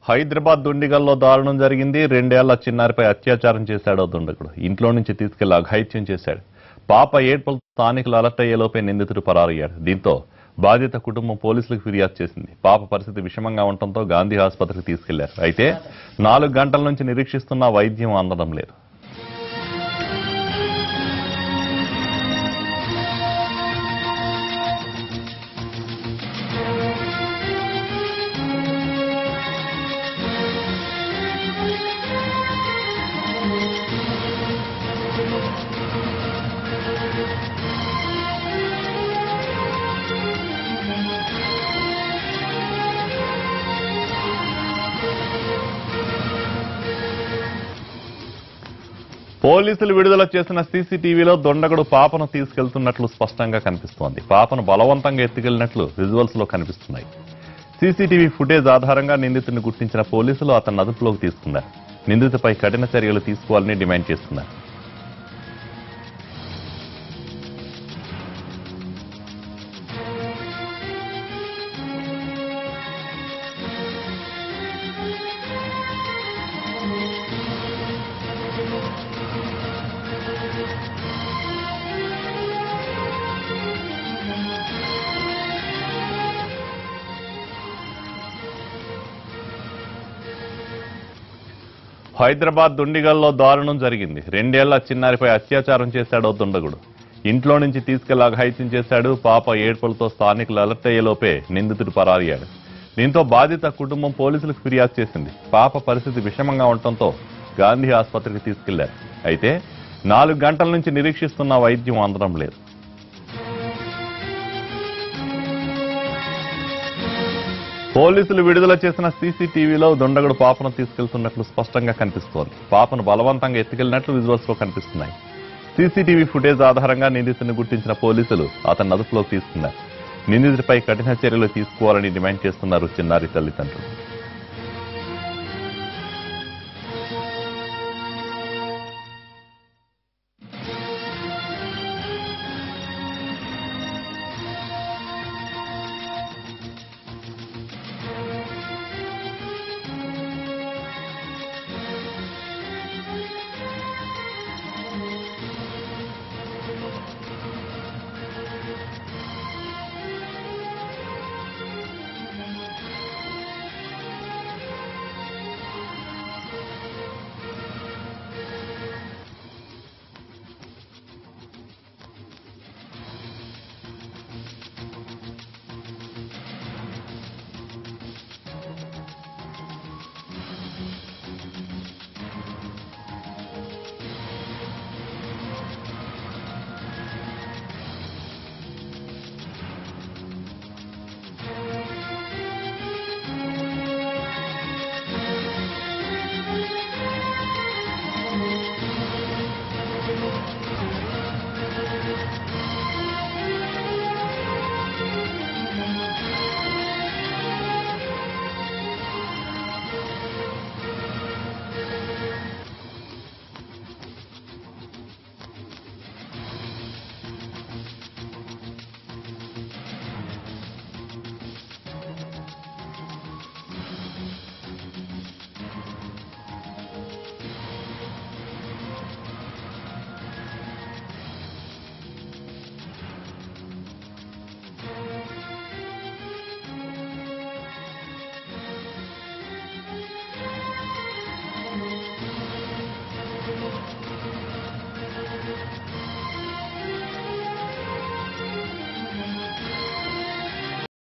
హైదరాబాద్ దుండిగల్లో దారుణం జరిగింది. 2 ఏళ్ల చిన్నారిపై అత్యాచారం చేశాడు దుండగుడు. ఇంట్లో నుంచి తీసుకెళ్లి అఘాయిత్యం చేశాడు. పాప ఏడ్పులతో స్థానికులు అలర్ట్ అయ్యేలోపే నిందితుడు పరారయ్యాడు. దీంతో బాధిత కుటుంబం పోలీసులకు ఫిర్యాదు చేసింది. పాప పరిస్థితి విషమంగా ఉండటంతో గాంధీ ఆసుపత్రికి తీసుకెళ్లారు. అయితే 4 గంటల నుంచి నిరీక్షిస్తున్న వైద్యం అందడం లేదు. పోలీసులు విడుదల చేసిన సీసీటీవీలో దొండగుడు పాపను తీసుకెళ్తున్నట్లు స్పష్టంగా కనిపిస్తోంది. పాపను బలవంతంగా ఎత్తుకెళ్లినట్లు విజువల్స్ లో కనిపిస్తున్నాయి. సీసీటీవీ ఫుటేజ్ ఆధారంగా నిందితుడిని గుర్తించిన పోలీసులు అతన్ని అదుపులోకి తీసుకున్నారు. నిందితుడిపై కఠిన చర్యలు తీసుకోవాలని డిమాండ్ చేస్తున్నారు. హైదరాబాద్ దుండిగల్లో దారుణం జరిగింది. 2 ఏళ్ల చిన్నారిపై అత్యాచారం చేశాడు దుండగుడు. ఇంట్లో నుంచి తీసుకెళ్లి అఘాయిత్యం చేశాడు. పాప ఏడ్పులతో స్థానికులు అలర్ట్ అయ్యేలోపే నిందితుడు పరారయ్యాడు. దీంతో బాధిత కుటుంబం పోలీసులకు ఫిర్యాదు చేసింది. పాప పరిస్థితి విషమంగా ఉండటంతో గాంధీ ఆసుపత్రికి తీసుకెళ్లారు. అయితే 4 గంటల నుంచి నిరీక్షిస్తున్న వైద్యం అందడం లేదు. పోలీసులు విడుదల చేసిన సీసీటీవీలో దొండగుడు పాపను తీసుకెళ్తున్నట్లు స్పష్టంగా కనిపిస్తోంది. పాపను బలవంతంగా ఎత్తుకెళ్లినట్లు విజువల్స్ లో కనిపిస్తున్నాయి. సీసీటీవీ ఫుటేజ్ ఆధారంగా నిందితుడిని గుర్తించిన పోలీసులు అతన్ని అదుపులోకి తీసుకున్నారు. నిందితుడిపై కఠిన చర్యలు తీసుకోవాలని డిమాండ్ చేస్తున్నారు చిన్నారి తల్లిదండ్రులు.